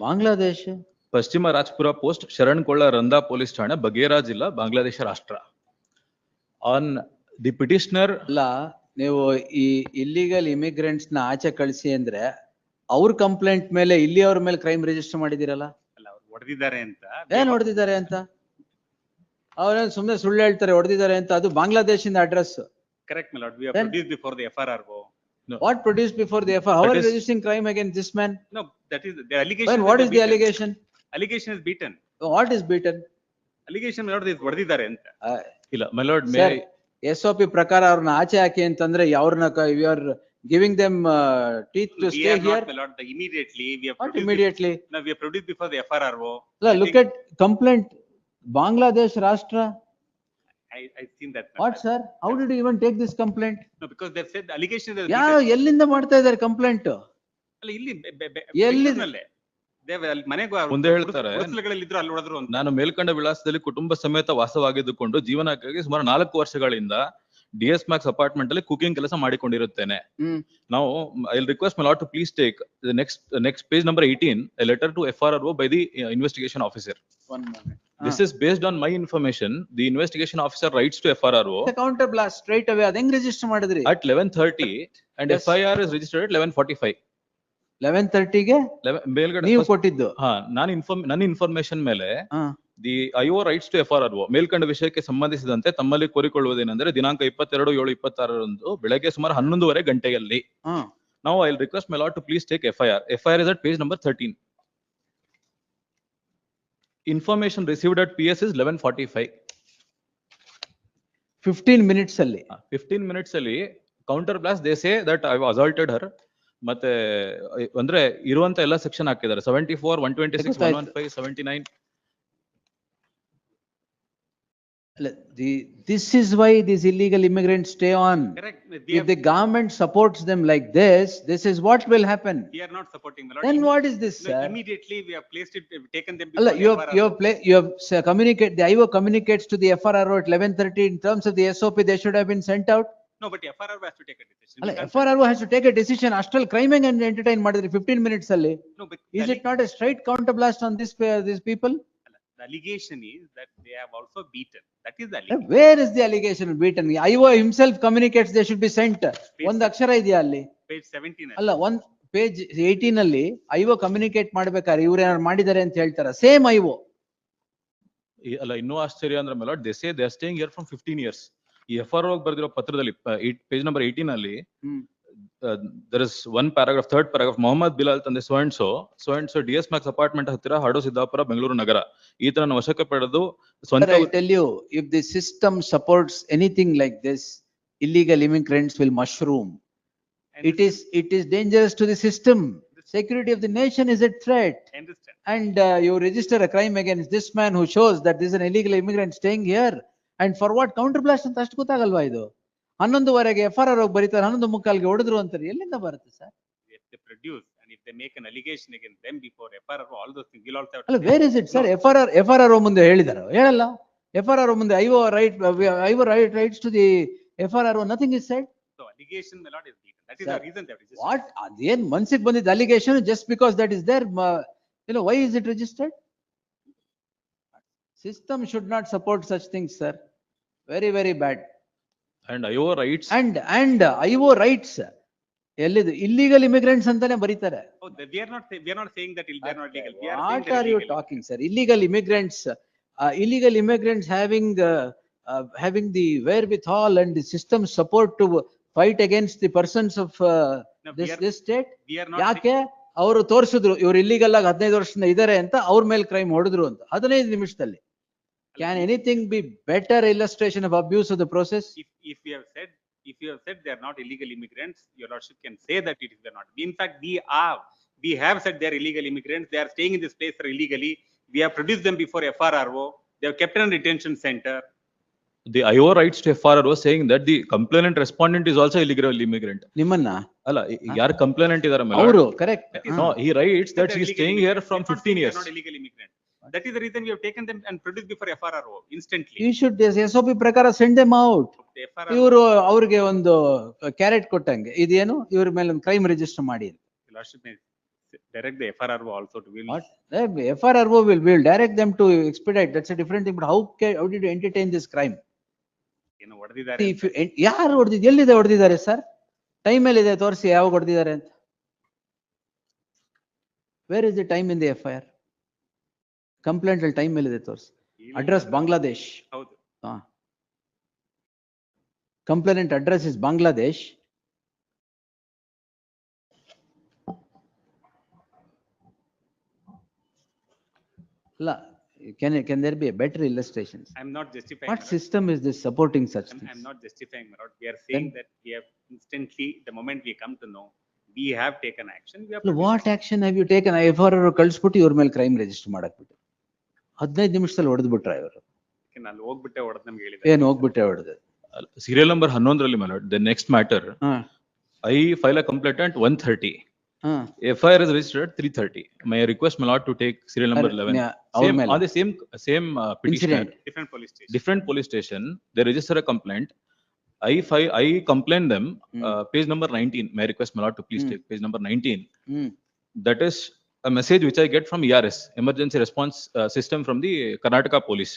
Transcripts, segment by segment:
ಬಾಂಗ್ಲಾದೇಶ. ಪಶ್ಚಿಮ Rajpur post, ಶರಣ್ಕೊಳ್ಳ ರಂದಾ police ಠಾಣೆ, ಬಗೇರಾ ಜಿಲ್ಲಾ, ಬಾಂಗ್ಲಾದೇಶ ರಾಷ್ಟ್ರ. On the petitioner. ಅಲ್ಲ, ನೀವು ಈ ಇಲ್ಲಿಗಲ್ ಇಮಿಗ್ರೆಂಟ್ಸ್ ನ ಆಚೆ ಕಳಿಸಿ ಅಂದ್ರೆ ಅವ್ರ ಕಂಪ್ಲೇಂಟ್ ಮೇಲೆ ಇಲ್ಲಿ ಅವ್ರ ಮೇಲೆ ಕ್ರೈಮ್ ರಿಜಿಸ್ಟರ್ ಮಾಡಿದಿರಲ್ಲ? ಅಲ್ಲ, ಅವ್ರು ಹೊಡೆದಿದ್ದಾರೆ ಅಂತ. ಏನ್ ಹೊಡೆದಿದ್ದಾರೆ ಅಂತ? ಅವ್ರೇನ್ ಸುಮ್ನೆ ಸುಳ್ಳು ಹೇಳ್ತಾರೆ ಹೊಡೆದಿದ್ದಾರೆ ಅಂತ? ಅದು ಬಾಂಗ್ಲಾದೇಶಿಂದ address. Correct, my lord. We have produced before the FRRO. What produced before the FRRO? How are you registering crime against this man? No, that is the allegation. When, what is the allegation? Allegation is beaten. What is beaten? Allegation my lord is ಹೊಡೆದಿದ್ದಾರೆ ಅಂತ. ಇಲ್ಲ my lord, SOP ಪ್ರಕಾರ ಅವ್ರನ್ನ ಆಚೆ ಹಾಕಿ ಅಂತಂದ್ರೆ ಅವ್ರನ್ನ you are giving them teeth to stay here? My lord, immediately we have What immediately? No, we have produced before the FRRO. Look at complaint. Bangladesh Rashtra. I've seen that. What sir? How did you even take this complaint? No, because they've said the allegation is. ಎಲ್ಲಿಂದ ಮಾಡ್ತಾ ಇದ್ದಾರೆ complaint? ಅಲ್ಲ, ಇಲ್ಲಿ ಎಲ್ಲಿ ಮುಂದೆ ಹೇಳ್ತಾರೆ, ನಾನು ಮೇಲ್ಕಂಡ ವಿಳಾಸದಲ್ಲಿ ಕುಟುಂಬ ಸಮೇತ ವಾಸವಾಗಿದ್ದುಕೊಂಡು ಜೀವನಕ್ಕಾಗಿ ಸುಮಾರು 4 ವರ್ಷಗಳಿಂದ DS Max ಅಪಾರ್ಟ್ಮೆಂಟ್ ಅಲ್ಲಿ ಕುಕಿಂಗ್ ಕೆಲಸ ಮಾಡಿಕೊಂಡಿರುತ್ತೇನೆ. ನಾವು I will request my lord to please take the next page number 18, a letter to FRRO by the investigation officer. One moment. This is based on my information. The investigation officer writes to FRRO. The counter blast straight away. Adeng register ಮಾಡಿದ್ರಿ at 11:30 and yes. FIR is registered at 11:45. 11:30 ಗೆ ಮೇಲ್ಗಡೆ ನೀವು ಕೊಟ್ಟಿದ್ದು? ನನ್ನ information ಮೇಲೆ the IO writes to FRRO ಮೇಲ್ಕಂಡ ವಿಷಯಕ್ಕೆ ಸಂಬಂಧಿಸಿದಂತೆ ತಮ್ಮಲ್ಲಿ ಕೋರಿಕೊಳ್ಳುವುದೇನೆಂದರೆ ದಿನಾಂಕ 22/7/26 ಬೆಳಗ್ಗೆ ಸುಮಾರು 11:30 ಗಂಟೆಯಲ್ಲಿ. Now I will request my lord to please take FIR. FIR is at page number 13. Information received at PS is 11:45. 15 minutes ಅಲ್ಲಿ 15 minutes ಅಲ್ಲಿ counter blast they say that I have assaulted her. ಮತ್ತೆ ಅಂದ್ರೆ ಇರುವಂತ ಎಲ್ಲ section ಹಾಕಿದ್ದಾರೆ 74, 126, 115, 79. This is why these illegal immigrants stay on. Correct. If the government supports them like this is what will happen. We are not supporting, my lord. Then what is this, sir? Immediately we have placed it, taken them. You have communicate. The IO communicates to the FRRO at 11:30 in terms of the SOP. They should have been sent out. No, but FRRO has to take a decision. FRRO has to take a decision. Astral criming and entertain ಮಾಡಿದ್ರೆ 15 minutes ಅಲ್ಲಿ. No, but is it not a straight counter blast on these people? The allegation is that they have also beaten. That is the allegation. Where is the allegation beaten? IO himself communicates they should be sent. ಒಂದು ಅಕ್ಷರ ಇದೆಯಾ ಅಲ್ಲಿ? Page 17. ಅಲ್ಲ, ಒಂದು page 18 ಅಲ್ಲಿ IO communicate ಮಾಡ್ಬೇಕಾದ್ರೆ ಇವ್ರು ಏನಾದ್ರು ಮಾಡಿದ್ದಾರೆ ಅಂತ ಹೇಳ್ತಾರ? Same IO. ಅಲ್ಲ, ಇನ್ನೂ ಆಶ್ಚರ್ಯ ಅಂದ್ರೆ my lord, they say they are staying here from 15 years. ಈ FRRO ಬರೆದಿರೋ ಪತ್ರದಲ್ಲಿ ಪೇಜ್ ನಂಬರ್ 18 ಅಲ್ಲಿ there is one paragraph, third paragraph, Mohammed Bilal ತಂದೆ so and so DS Max apartment ಹತ್ತಿರ ಹಾಡು ಸಿದ್ದಾಪುರ ಬೆಂಗಳೂರು ನಗರ ಈತನನ್ನು ವಶಕ್ಕೆ ಪಡೆದು ಸ್ವಂತ. I tell you, if the system supports anything like this, illegal immigrants will mushroom. It is dangerous to the system. Security of the nation is at threat. And you register a crime against this man who shows that this is an illegal immigrant staying here. And for what? Counter blast ಅಂತ ಅಷ್ಟು ಗೊತ್ತಾಗಲ್ವಾ ಇದು? 11:00 FRRO ಬರೀತಾರೆ, 11:45 ಹೊಡೆದ್ರು ಅಂತಾರೆ. ಎಲ್ಲಿಂದ ಬರುತ್ತೆ sir? If they produce and if they make an allegation against them before FRRO, all those things will also have to. ಅಲ್ಲ, where is it sir? FRRO ಮುಂದೆ ಹೇಳಿದಾರೋ? ಹೇಳಲ್ಲ. FRRO ಮುಂದೆ IO rights to the FRRO, nothing is said. So allegation my lord is beaten. That is the reason they have registered. What? ಅದೇನ್ ಮನ್ಸಿಗೆ ಬಂದಿದ್ದ allegation just because that is there, why is it registered? System should not support such things, sir. Very, very bad. And IO rights. And IO rights. ಎಲ್ಲಿದು illegal immigrants ಅಂತಾನೆ ಬರೀತಾರೆ. Oh, we are not saying that they are not legal. We are What are you talking, sir? Illegal immigrants having the wherewithal and the system support to fight against the persons of this state. ಯಾಕೆ ಅವರು ತೋರಿಸಿದ್ರು ಇವ್ರು illegal ಆಗಿ 15 ವರ್ಷದಿಂದ ಇದಾರೆ ಅಂತ, ಅವ್ರ ಮೇಲೆ ಕ್ರೈಮ್ ಹೊಡೆದ್ರು ಅಂತ 15 ನಿಮಿಷದಲ್ಲಿ. Can anything be better illustration of abuse of the process? If you have said they are not illegal immigrants, your lordship can say that it is not. In fact, we have said they are illegal immigrants. They are staying in this place illegally. We have produced them before FRRO. They have kept in a detention center. The IO writes to FRRO saying that the complainant respondent is also illegal immigrant. ನಿಮ್ಮನ್ನ ಅಲ್ಲ, ಯಾರು complainant ಇದಾರೆ ಅವರು correct. No, he writes that he is staying here from 15 years. Not illegal immigrant. That is the reason we have taken them and produced before FRRO instantly. You should SOP ಪ್ರಕಾರ send them out. ಇವರು ಅವ್ರಿಗೆ ಒಂದು carrot ಕೊಟ್ಟಂಗೆ, ಇದೇನು ಇವ್ರ ಮೇಲೆ ಒಂದು crime register ಮಾಡಿ. Lordship may Direct the FRRO also to will. What? FRRO will direct them to expedite. That's a different thing. But how did you entertain this crime? You know, what is that? See, if you, ಯಾರು ಹೊಡೆದಿದ್ದು ಎಲ್ಲಿದೆ ಹೊಡೆದಿದ್ದಾರೆ sir? Time ಎಲ್ಲಿದೆ ತೋರಿಸಿ ಯಾವಾಗ ಹೊಡೆದಿದ್ದಾರೆ ಅಂತ. Where is the time in the FIR? Complaint ಅಲ್ಲಿ ಟೈಮ್ ಎಲ್ಲಿದೆ ತೋರಿಸಿ. Address Bangladesh. ಹೌದು. Complainant address is Bangladesh. La, can there be a better illustrations? I'm not justifying. What my lord. system is this supporting such I'm things? not justifying, my lord. We are saying that we have instantly, the moment we come to know, we have taken action. We have. Well, what action have you taken? FRR ಕಳ್ಸ್ಬಿಟ್ಟು ಇವ್ರ ಮೇಲೆ crime register ಮಾಡಕ್ಬಿಟ್ಟು 15 ನಿಮಿಷದಲ್ಲಿ ಹೊಡೆದ್ಬಿಟ್ರ ಇವರು. ನಾನು ಹೋಗ್ಬಿಟ್ಟೆ ಹೊಡೆದ್ ನಮ್ಗೆ ಹೇಳಿದ್ದಾರೆ. ಏನ್ ಹೋಗ್ಬಿಟ್ಟೆ ಹೊಡೆದ? Serial number 11 my lord, the next matter, I file a complaint at 1:30. FIR is registered at 3:30. May I request my lord to take serial number 11? Same, on the same petitioner, Incident. Different police station. different police station, they register a complaint. I complain them, page number 19. May I request my lord to please take page number 19. That is a message which I get from ERS, Emergency Response System from the Karnataka Police.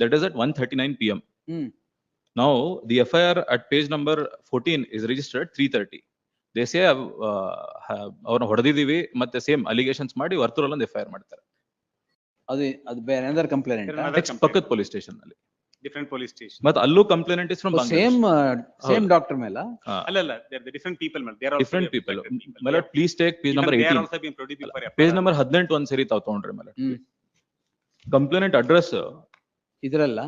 That is at 1:39 PM. Now, the FIR at page number 14 is registered at 3:30. They say, ಅವ್ರನ್ನ ಹೊಡೆದಿದ್ದೀವಿ ಮತ್ತೆ same allegations ಮಾಡಿ ವರ್ತೂರಲ್ಲಿ ಒಂದು FIR ಮಾಡ್ತಾರೆ. ಅದು ಬೇರೆ another complainant. Next ಪಕ್ಕದ police station ಅಲ್ಲಿ. Different police station. ಮತ್ತೆ ಅಲ್ಲೂ complaint is from Same doctor ಮೇಲ? ಅಲ್ಲ, they're the different people, man. They are also. Different people. affected my lord please take page number They are 18. also being produced before FRR. Page number 18 ಒಂದ್ ಸರಿ ತಾವು ತಗೊಂಡ್ರಿ my lord. Complaint address ಇದ್ರಲ್ಲ?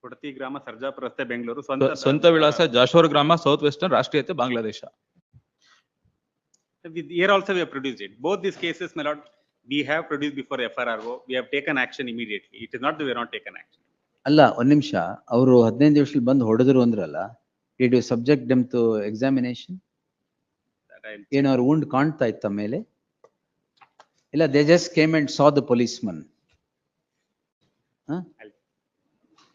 ಕೊಡತಿ ಗ್ರಾಮ, ಸರ್ಜಾಪುರ ರಸ್ತೆ, ಬೆಂಗಳೂರು. ಸ್ವಂತ ವಿಳಾಸ ಜಾಶೋರ್ ಗ್ರಾಮ, ಸೌತ್ ವೆಸ್ಟರ್ನ್, ರಾಷ್ಟ್ರೀಯತೆ Bangladesh. Here also we have produced it. Both these cases, my lord, we have produced before FRRO. We have taken action immediately. It is not that we have not taken action. ಅಲ್ಲ ಒಂದ್ ನಿಮಿಷ, ಅವರು 15 ದಿವಸದಲ್ಲಿ ಬಂದು ಹೊಡೆದ್ರು ಅಂದ್ರಲ್ಲ, did you subject them to examination? ಏನೋ ಅವ್ರ wound ಕಾಣ್ತಾ ಇತ್ತ ಮೇಲೆ? ಇಲ್ಲ, they just came and saw the policeman.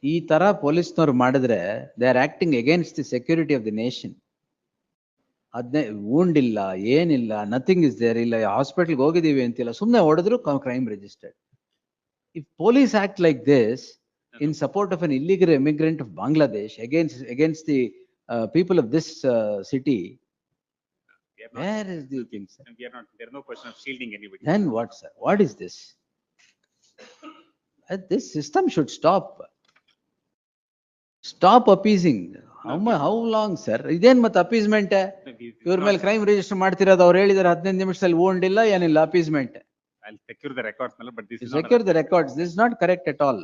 ಈ ತರ ಪೊಲೀಸ್ನವ್ರು ಮಾಡಿದ್ರೆ they are acting against the security of the nation. wound ಇಲ್ಲ, ಏನಿಲ್ಲ, ನಥಿಂಗ್ ಇಸ್ ದೇರ್, ಇಲ್ಲ ಹಾಸ್ಪಿಟಲ್ಗೆ ಹೋಗಿದೀವಿ ಅಂತಿಲ್ಲ, ಸುಮ್ನೆ ಹೊಡೆದ್ರು crime registered. If police act like this in support of an illegal immigrant of Bangladesh against the people of this city, where is the thing, sir? We are not, there is no question of shielding anybody. Then what, sir? What is this? This system should stop. Stop appeasing. How long, sir? ಇದೇನ್ ಮತ್ತೆ appeasement? ಇವ್ರ ಮೇಲೆ crime register ಮಾಡ್ತಿರೋದು ಅವ್ರು ಹೇಳಿದಾರೆ 15 ನಿಮಿಷದಲ್ಲಿ wound ಇಲ್ಲ, ಏನಿಲ್ಲ, appeasement. I'll secure the records, my lord, but this is Secure the records. This is not correct at all.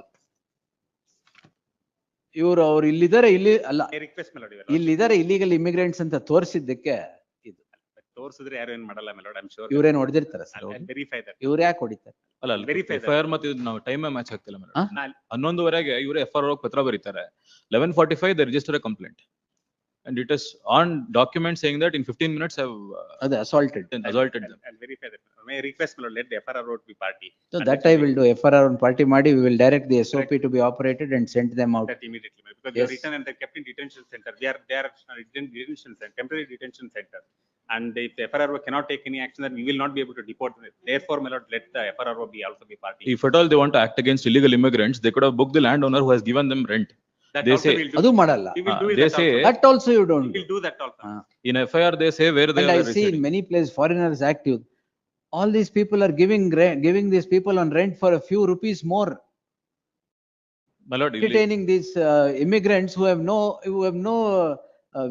ಅವ್ರು ಇಲ್ಲಿದ್ದಾರೆ, ಇಲ್ಲಿ ಅಲ್ಲ, I request, my lord, your ಇಲ್ಲಿದ್ದಾರೆ ಇಲ್ಲಿಗಲ್ ಇಮಿಗ್ರೆಂಟ್ಸ್ ಅಂತ ತೋರಿಸಿದ್ದಕ್ಕೆ ಇದು ತೋರಿಸಿದ್ರೆ ಯಾರು ಏನ್ ಮಾಡಲ್ಲ, my lord, I'm sure. ಇವ್ರೇನ್ ಹೊಡೆದಿರ್ತಾರ ಸರ್? I'll verify that. ಇವ್ರು ಯಾಕೆ ಹೊಡಿತಾರೆ? ಅಲ್ಲ Verify that. FIR ಮತ್ತೆ ನಾವು ಟೈಮ್ ಮ್ಯಾಚ್ ಆಗ್ತಿಲ್ಲ ಮೇಡಮ್. I'll- 11:00 ಇವರೇ FIR ಪತ್ರ ಬರೀತಾರೆ. 11:45 they register a complaint. And it is on document saying that in 15 minutes have ಅದೇ assaulted. assaulted them. I'll verify that. May I request, my lord, let the FRRO be party. So that I will do. FRR on party ಮಾಡಿ, we will direct the SOP to be operated and send them out. That immediately, my lord, because they are Yes. written and they're kept in detention center. They are detention center, temporary detention center. And if the FRRO cannot take any action, then we will not be able to deport them. Therefore, my lord, let the FRRO be also be party. If at all they want to act against illegal immigrants, they could have booked the landowner who has given them rent. That they also say- we'll do. ಅದು ಮಾಡಲ್ಲ. We will do it. they that say- also. That also you We don't do. will do that also. In FIR they say where they And I are see in residing. many places foreigners active. All these people are giving these people on rent for a few rupees more. My lord, ಇಲ್ಲಿ- Entertaining these immigrants who have no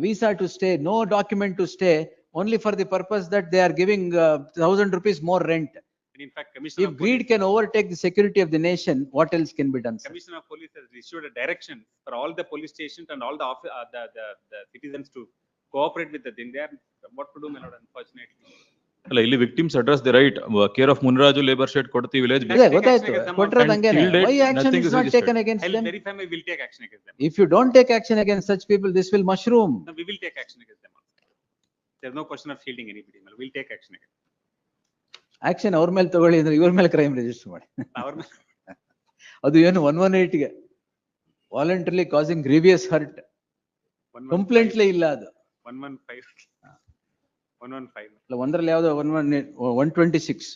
visa to stay, no document to stay, only for the purpose that they are giving 1,000 rupees more rent. And in fact, Commissioner If of greed Police, can overtake the security of the nation, what else can be done, sir? Commissioner of Police has issued a direction for all the police stations and all the the citizens to cooperate with the thing. They are, what to do, my lord, unfortunately. ಅಲ್ಲ ಇಲ್ಲಿ victims address the right care of Muniraju labour shed Kodathi village. ಅದೇ ಗೊತ್ತಾಯ್ತು, ಕೊಟ್ಟಿರೋದು And ಹಂಗೇನೆ. till date, Why action nothing is is not registered. taken against I'll them? verify, we will take action against them. If you don't take action against such people, this will mushroom. No, we will take action against them also. There's no question of shielding anybody, my lord. We'll take action against action ಅವ್ರ ಮೇಲೆ ತಗೊಳ್ಳಿ ಅಂದ್ರೆ ಇವ್ರ ಮೇಲೆ crime register ಮಾಡಿ. them. Our, ಅದು ಏನು 118ಗೆ voluntarily causing grievous hurt 115 ಕಂಪ್ಲೇಂಟ್ಲೇ ಇಲ್ಲ ಅದು. 115. 115. ಒಂದರಲ್ಲಿ ಯಾವ್ದೋ 126.